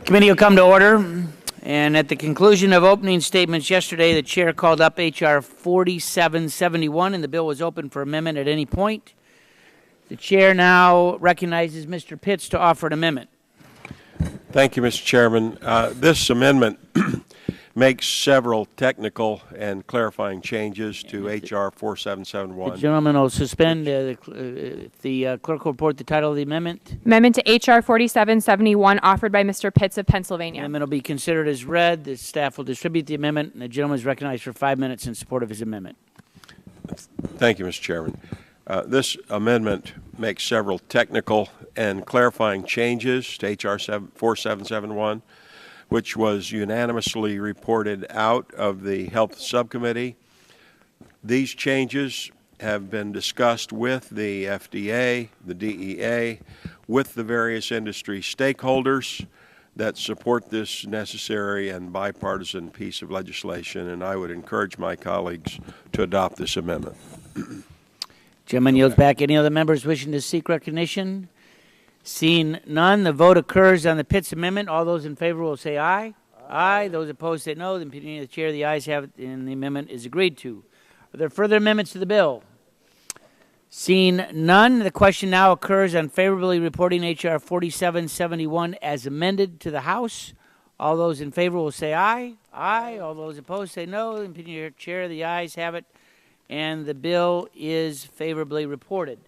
Committee will come to order. And at the conclusion of opening statements yesterday, the chair called up H.R. 4771, and the bill was open for amendment at any point. The chair now recognizes Mr. Pitts to offer an amendment. Thank you, Mr. Chairman. This amendment makes several technical and clarifying changes to H.R. 4771. The gentleman will suspend. The clerk will report the title of the amendment. Amendment to H.R. 4771 offered by Mr. Pitts of Pennsylvania. The amendment will be considered as read. The staff will distribute the amendment, and the gentleman is recognized for 5 minutes in support of his amendment. Thank you, Mr. Chairman. This amendment makes several technical and clarifying changes to H.R. 4771, which was unanimously reported out of the Health Subcommittee. These changes have been discussed with the FDA, the DEA, with the various industry stakeholders that support this necessary and bipartisan piece of legislation, and I would encourage my colleagues to adopt this amendment. Gentleman yields back. Any other members wishing to seek recognition? Seeing none, the vote occurs on the Pitts amendment. All those in favor will say aye. Aye. Those opposed say no. The opinion of the chair, the ayes have it, and the amendment is agreed to. Are there further amendments to the bill? Seeing none, the question now occurs on favorably reporting H.R. 4771 as amended to the House. All those in favor will say aye. Aye. All those opposed say no. The opinion of the chair, the ayes have it, and the bill is favorably reported.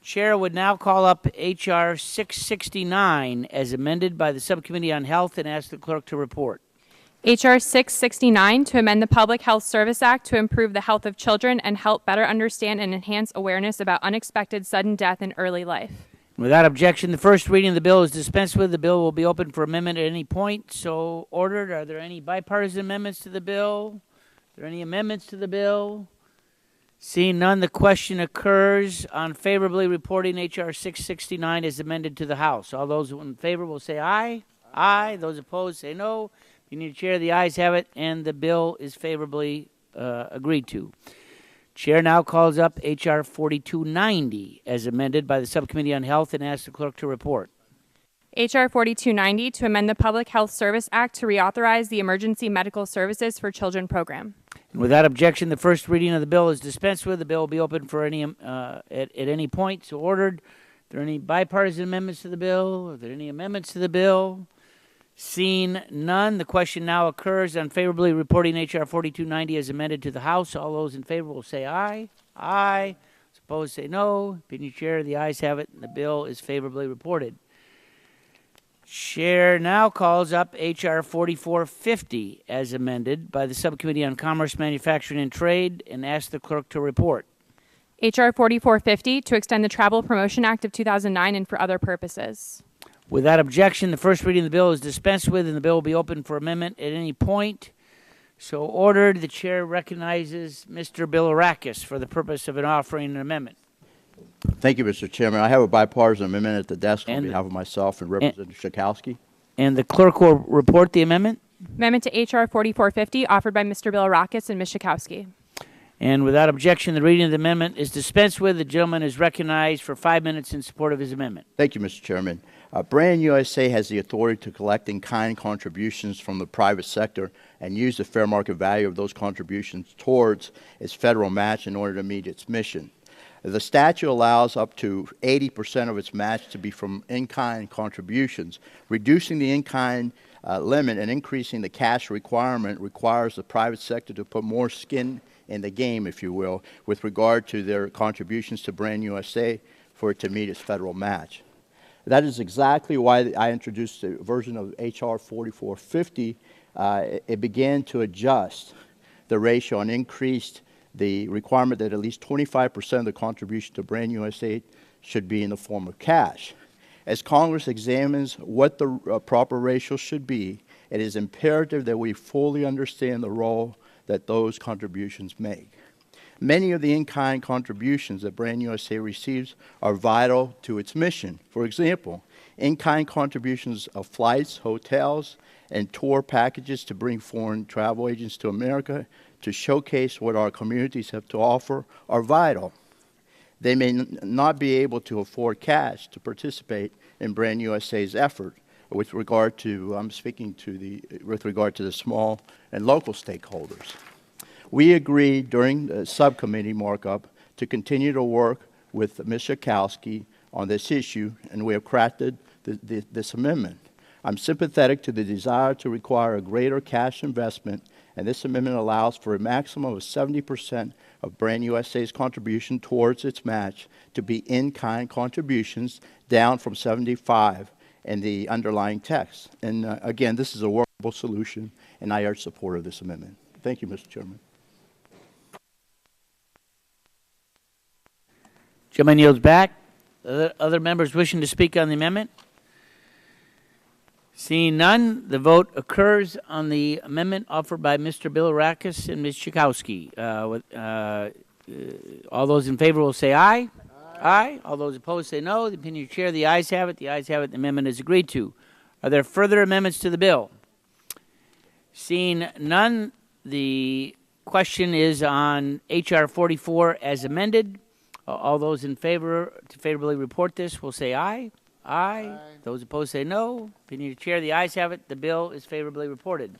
Chair would now call up H.R. 669 as amended by the Subcommittee on Health and ask the clerk to report. H.R. 669 to amend the Public Health Service Act to improve the health of children and help better understand and enhance awareness about unexpected sudden death in early life. Without objection, the first reading of the bill is dispensed with. The bill will be open for amendment at any point. So ordered. Are there any bipartisan amendments to the bill? Are there any amendments to the bill? Seeing none, the question occurs on favorably reporting H.R. 669 as amended to the House. All those in favor will say aye. Aye. Those opposed say no. You need a chair. The ayes have it, and the bill is favorably agreed to. Chair now calls up H.R. 4290 as amended by the Subcommittee on Health and asks the clerk to report. H.R. 4290 to amend the Public Health Service Act to reauthorize the Emergency Medical Services for Children program. And without objection, the first reading of the bill is dispensed with. The bill will be open for any at any point. So ordered. Are there any bipartisan amendments to the bill? Are there any amendments to the bill? Seeing none, the question now occurs on favorably reporting H.R. 4290 as amended to the House. All those in favor will say aye. Aye. Opposed say no. Opinion chair, the ayes have it, and the bill is favorably reported. Chair now calls up H.R. 4450 as amended by the Subcommittee on Commerce, Manufacturing, and Trade and asks the clerk to report. H.R. 4450 to extend the Travel Promotion Act of 2009 and for other purposes. Without objection, the first reading of the bill is dispensed with, and the bill will be open for amendment at any point. So ordered. The chair recognizes Mr. Bilirakis for the purpose of offering an amendment. Thank you, Mr. Chairman. I have a bipartisan amendment at the desk on behalf of myself and Representative Schakowsky. And the clerk will report the amendment. Amendment to H.R. 4450 offered by Mr. Bilirakis and Ms. Schakowsky. And without objection, the reading of the amendment is dispensed with. The gentleman is recognized for 5 minutes in support of his amendment. Thank you, Mr. Chairman. Brand USA has the authority to collect in-kind contributions from the private sector and use the fair market value of those contributions towards its federal match in order to meet its mission. The statute allows up to 80% of its match to be from in-kind contributions. Reducing the in-kind limit and increasing the cash requirement requires the private sector to put more skin in the game, if you will, with regard to their contributions to Brand USA for it to meet its federal match. That is exactly why I introduced a version of H.R. 4450. It began to adjust the ratio and increased the requirement that at least 25% of the contribution to Brand USA should be in the form of cash. As Congress examines what the proper ratio should be, it is imperative that we fully understand the role that those contributions make. Many of the in-kind contributions that Brand USA receives are vital to its mission. For example, in-kind contributions of flights, hotels, and tour packages to bring foreign travel agents to America to showcase what our communities have to offer are vital. They may not be able to afford cash to participate in Brand USA's effort, with regard to, I'm speaking to with regard to the small and local stakeholders. We agreed during the subcommittee markup to continue to work with Ms. Schakowsky on this issue, and we have crafted this amendment. I'm sympathetic to the desire to require a greater cash investment, and this amendment allows for a maximum of 70% of Brand USA's contribution towards its match to be in-kind contributions, down from 75 in the underlying text. And again, this is a workable solution, and I urge support of this amendment. Thank you, Mr. Chairman. Gentleman yields back. Other members wishing to speak on the amendment? Seeing none, the vote occurs on the amendment offered by Mr. Bilirakis and Ms. Schakowsky. All those in favor will say aye. Aye. All those opposed say no. The opinion of the chair, the ayes have it. The ayes have it. The amendment is agreed to. Are there further amendments to the bill? Seeing none, the question is on H.R. 44 as amended. All those in favor to favorably report this will say aye. Aye. Those opposed say no. Opinion of the chair, the ayes have it. The bill is favorably reported.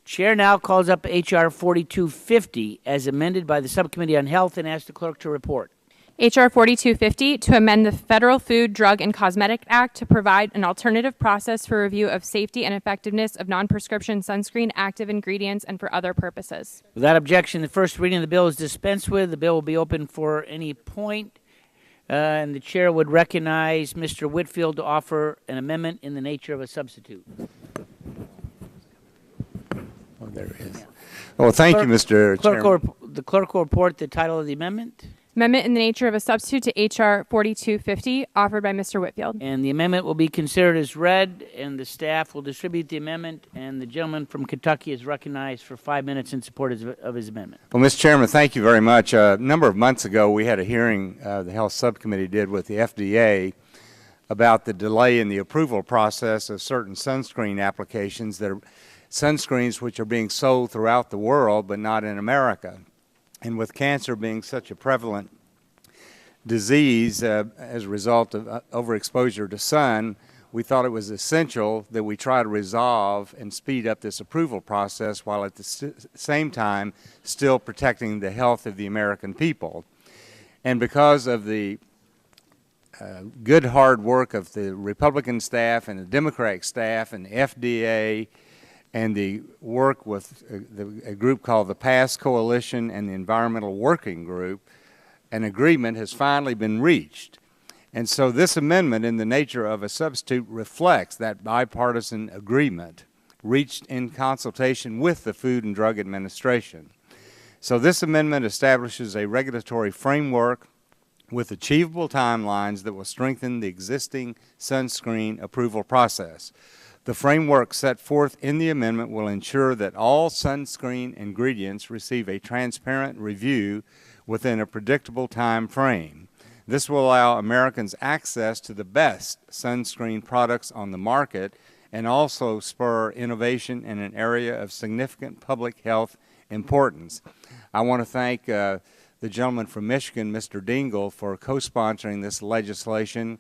Chair now calls up H.R. 4250 as amended by the Subcommittee on Health and asks the clerk to report. H.R. 4250 to amend the Federal Food, Drug, and Cosmetic Act to provide an alternative process for review of safety and effectiveness of non-prescription sunscreen active ingredients and for other purposes. Without objection, the first reading of the bill is dispensed with. The bill will be open for any point, and the chair would recognize Mr. Whitfield to offer an amendment in the nature of a substitute. Oh, there it is. Oh, thank you, Mr. Chairman. The clerk will report the title of the amendment. Amendment in the nature of a substitute to H.R. 4250, offered by Mr. Whitfield. And the amendment will be considered as read, and the staff will distribute the amendment, and the gentleman from Kentucky is recognized for 5 minutes in support of his amendment. Well, Mr. Chairman, thank you very much. A number of months ago, we had a hearing the Health Subcommittee did with the FDA about the delay in the approval process of certain sunscreen applications that are sunscreens which are being sold throughout the world but not in America. And with cancer being such a prevalent disease as a result of overexposure to sun, we thought it was essential that we try to resolve and speed up this approval process while at the same time still protecting the health of the American people. And because of the good hard work of the Republican staff and the Democratic staff and the FDA and the work with a group called the PASS Coalition and the Environmental Working Group, an agreement has finally been reached. And so this amendment in the nature of a substitute reflects that bipartisan agreement reached in consultation with the Food and Drug Administration. So this amendment establishes a regulatory framework with achievable timelines that will strengthen the existing sunscreen approval process. The framework set forth in the amendment will ensure that all sunscreen ingredients receive a transparent review within a predictable time frame. This will allow Americans access to the best sunscreen products on the market and also spur innovation in an area of significant public health importance. I want to thank the gentleman from Michigan, Mr. Dingell, for co-sponsoring this legislation.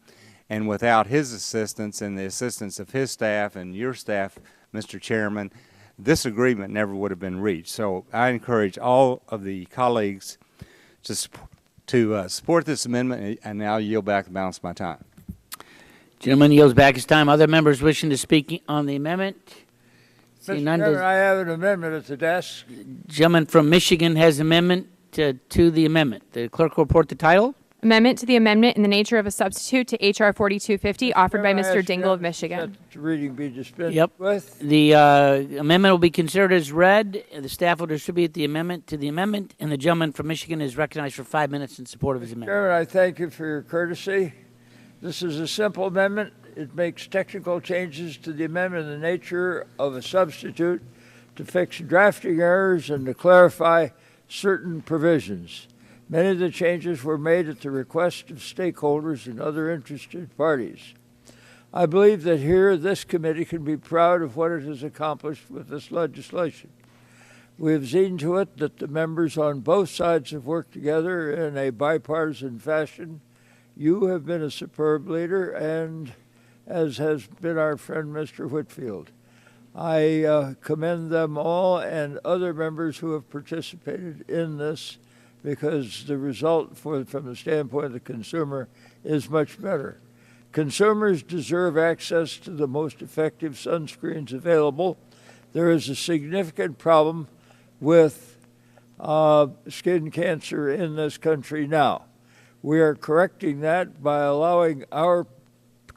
And without his assistance and the assistance of his staff and your staff, Mr. Chairman, this agreement never would have been reached. So I encourage all of the colleagues to support this amendment, and now yield back the balance of my time. Gentleman yields back his time. Other members wishing to speak on the amendment? Mr. Chairman, I have an amendment at the desk. Gentleman from Michigan has amendment to the amendment. The clerk will report the title. Amendment to the amendment in the nature of a substitute to H.R. 4250, offered by Mr. Dingell of Michigan. That reading be dispensed The with. amendment will be considered as read. The staff will distribute the amendment to the amendment, and the gentleman from Michigan is recognized for 5 minutes in support of his amendment. Chairman, I thank you for your courtesy. This is a simple amendment. It makes technical changes to the amendment in the nature of a substitute to fix drafting errors and to clarify certain provisions. Many of the changes were made at the request of stakeholders and other interested parties. I believe that here this committee can be proud of what it has accomplished with this legislation. We have seen to it that the members on both sides have worked together in a bipartisan fashion. You have been a superb leader, and as has been our friend Mr. Whitfield. I commend them all and other members who have participated in this, because the result from the standpoint of the consumer is much better. Consumers deserve access to the most effective sunscreens available. There is a significant problem with skin cancer in this country now. We are correcting that by allowing our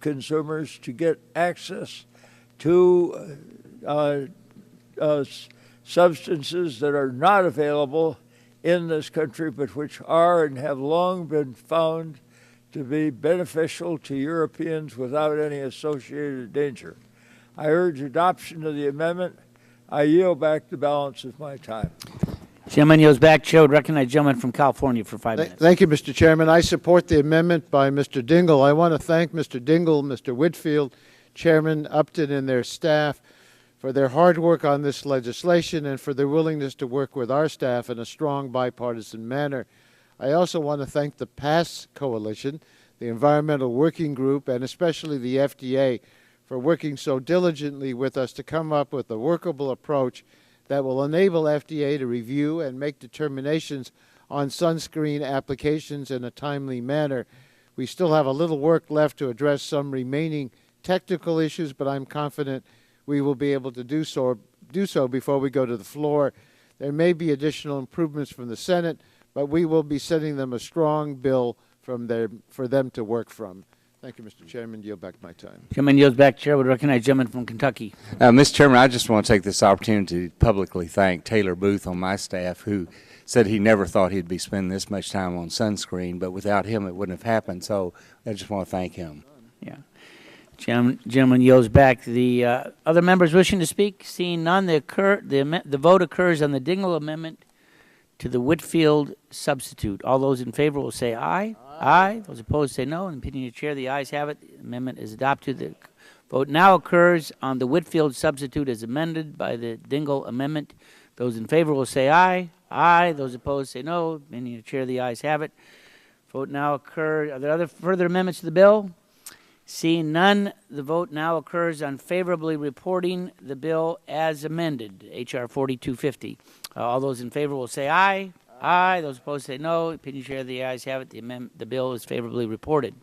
consumers to get access to substances that are not available in this country, but which are and have long been found to be beneficial to Europeans without any associated danger. I urge adoption of the amendment. I yield back the balance of my time. Gentleman yields back. Chair would recognize the gentleman from California for 5 minutes. Thank you, Mr. Chairman. I support the amendment by Mr. Dingell. I want to thank Mr. Dingell, Mr. Whitfield, Chairman Upton, and their staff for their hard work on this legislation and for their willingness to work with our staff in a strong bipartisan manner. I also want to thank the PASS Coalition, the Environmental Working Group, and especially the FDA for working so diligently with us to come up with a workable approach that will enable FDA to review and make determinations on sunscreen applications in a timely manner. We still have a little work left to address some remaining technical issues, but I'm confident we will be able to do so before we go to the floor. There may be additional improvements from the Senate, but we will be sending them a strong bill for them to work from. Thank you, Mr. Chairman. Yield back my time. Gentleman yields back. Chair would recognize the gentleman from Kentucky. Mr. Chairman, I just want to take this opportunity to publicly thank Taylor Booth on my staff, who said he never thought he'd be spending this much time on sunscreen, but without him it wouldn't have happened. So I just want to thank him. Yeah. Gentleman yields back. The other members wishing to speak? Seeing none, the vote occurs on the Dingell amendment to the Whitfield substitute. All those in favor will say aye. Aye. Those opposed say no. In the opinion of the chair, the ayes have it. The amendment is adopted. The vote now occurs on the Whitfield substitute as amended by the Dingell amendment. Those in favor will say aye. Aye. Those opposed say no. In the opinion of the chair, the ayes have it. Vote now occurs. Are there other further amendments to the bill? Seeing none, the vote now occurs on favorably reporting the bill as amended, H.R. 4250. All those in favor will say aye. Aye. Those opposed say no. Opinion chair, the ayes have it. The bill is favorably reported.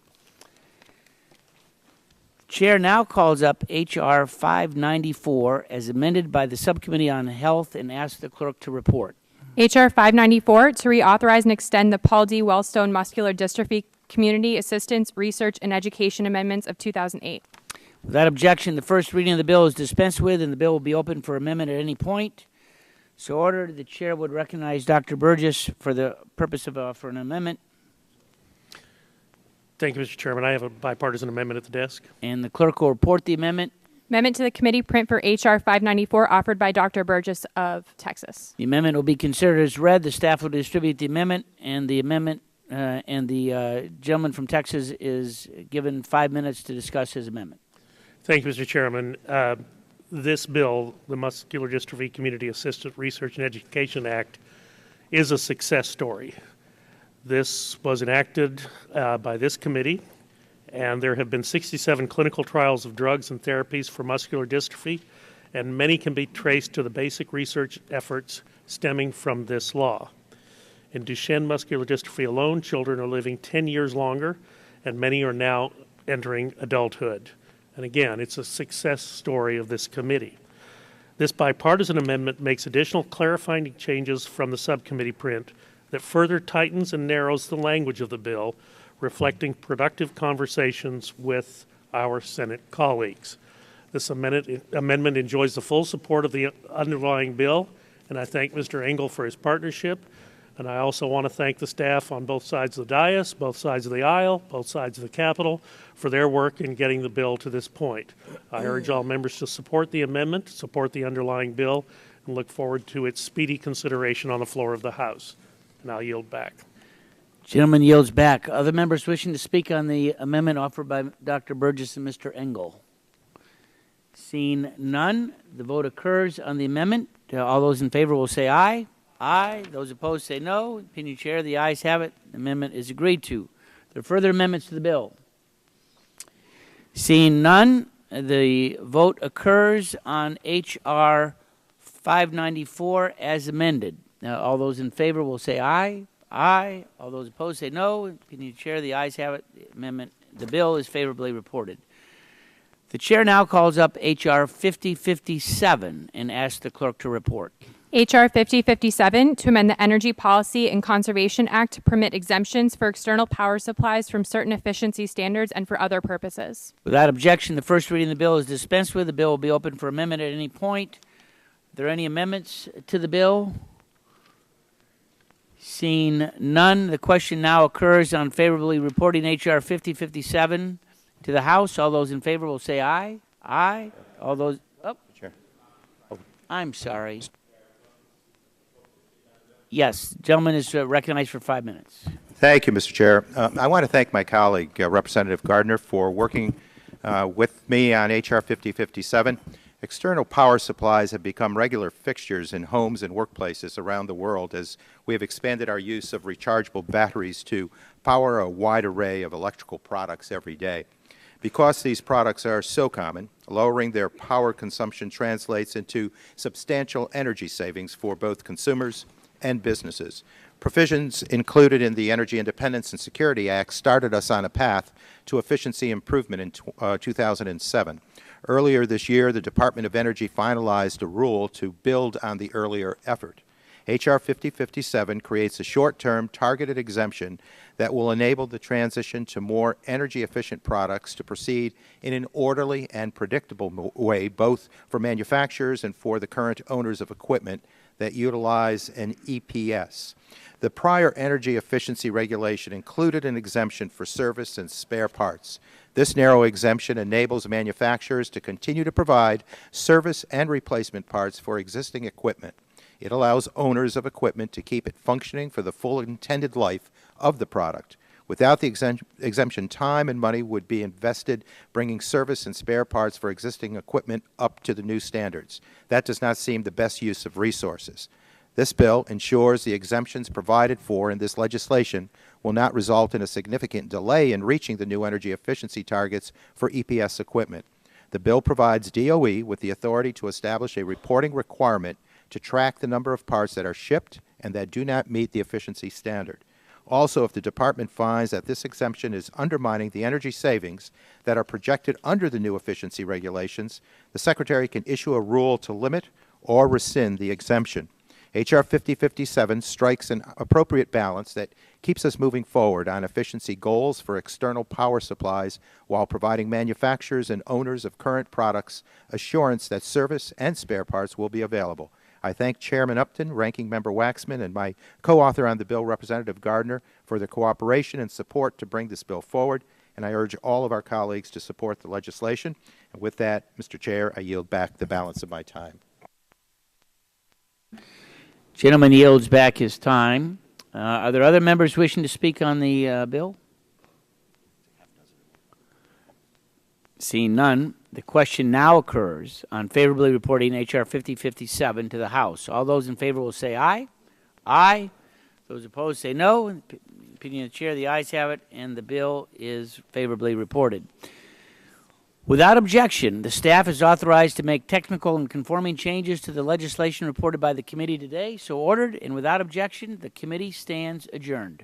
Chair now calls up H.R. 594 as amended by the Subcommittee on Health and asks the clerk to report. H.R. 594 to reauthorize and extend the Paul D. Wellstone Muscular Dystrophy Community Assistance, Research, and Education Amendments of 2008. Without objection, the first reading of the bill is dispensed with, and the bill will be open for amendment at any point. So ordered, the chair would recognize Dr. Burgess for the purpose of for an amendment. Thank you, Mr. Chairman. I have a bipartisan amendment at the desk. And the clerk will report the amendment. Amendment to the committee print for H.R. 594 offered by Dr. Burgess of Texas. The amendment will be considered as read. The staff will distribute the amendment, and the gentleman from Texas is given 5 minutes to discuss his amendment. Thank you, Mr. Chairman. This bill, the Muscular Dystrophy Community Assistance Research and Education Act, is a success story. This was enacted by this committee, and there have been 67 clinical trials of drugs and therapies for muscular dystrophy, and many can be traced to the basic research efforts stemming from this law. In Duchenne muscular dystrophy alone, children are living 10 years longer, and many are now entering adulthood. And again, it's a success story of this committee. This bipartisan amendment makes additional clarifying changes from the subcommittee print that further tightens and narrows the language of the bill, reflecting productive conversations with our Senate colleagues. This amendment enjoys the full support of the underlying bill, and I thank Mr. Engel for his partnership. And I also want to thank the staff on both sides of the dais, both sides of the aisle, both sides of the Capitol for their work in getting the bill to this point. I urge all members to support the amendment, support the underlying bill, and look forward to its speedy consideration on the floor of the House. And I'll yield back. Gentleman yields back. Other members wishing to speak on the amendment offered by Dr. Burgess and Mr. Engel? Seeing none, the vote occurs on the amendment. All those in favor will say aye. Aye. Those opposed say no. Opinion chair, the ayes have it. The amendment is agreed to. There are further amendments to the bill. Seeing none, the vote occurs on H.R. 594 as amended. Now, all those in favor will say aye. Aye. All those opposed say no. Opinion of the chair, the ayes have it. The bill is favorably reported. The chair now calls up H.R. 5057 and asks the clerk to report. H.R. 5057 to amend the Energy Policy and Conservation Act to permit exemptions for external power supplies from certain efficiency standards and for other purposes. Without objection, the first reading of the bill is dispensed with. The bill will be open for amendment at any point. Are there any amendments to the bill? Seeing none, the question now occurs on favorably reporting H.R. 5057 to the House. All those in favor will say aye. Aye. All those... Oh. Chair. I'm sorry. Yes, gentleman is recognized for 5 minutes. Thank you, Mr. Chair. I want to thank my colleague, Representative Gardner, for working with me on H.R. 5057. External power supplies have become regular fixtures in homes and workplaces around the world as we have expanded our use of rechargeable batteries to power a wide array of electrical products every day. Because these products are so common, lowering their power consumption translates into substantial energy savings for both consumers and businesses. Provisions included in the Energy Independence and Security Act started us on a path to efficiency improvement in 2007. Earlier this year, the Department of Energy finalized a rule to build on the earlier effort. H.R. 5057 creates a short-term targeted exemption that will enable the transition to more energy-efficient products to proceed in an orderly and predictable way, both for manufacturers and for the current owners of equipment that utilize an EPS. The prior energy efficiency regulation included an exemption for service and spare parts. This narrow exemption enables manufacturers to continue to provide service and replacement parts for existing equipment. It allows owners of equipment to keep it functioning for the full intended life of the product. Without the exemption, time and money would be invested bringing service and spare parts for existing equipment up to the new standards. That does not seem the best use of resources. This bill ensures the exemptions provided for in this legislation will not result in a significant delay in reaching the new energy efficiency targets for EPS equipment. The bill provides DOE with the authority to establish a reporting requirement to track the number of parts that are shipped and that do not meet the efficiency standard. Also, if the Department finds that this exemption is undermining the energy savings that are projected under the new efficiency regulations, the Secretary can issue a rule to limit or rescind the exemption. H.R. 5057 strikes an appropriate balance that keeps us moving forward on efficiency goals for external power supplies while providing manufacturers and owners of current products assurance that service and spare parts will be available. I thank Chairman Upton, Ranking Member Waxman, and my co-author on the bill, Representative Gardner, for their cooperation and support to bring this bill forward, and I urge all of our colleagues to support the legislation. And with that, Mr. Chair, I yield back the balance of my time. Gentleman yields back his time. Are there other members wishing to speak on the bill? Seeing none, the question now occurs on favorably reporting H.R. 5057 to the House. All those in favor will say aye. Aye. Those opposed say no. Opinion of the chair, the ayes have it, and the bill is favorably reported. Without objection, the staff is authorized to make technical and conforming changes to the legislation reported by the committee today. So ordered, and without objection, the committee stands adjourned.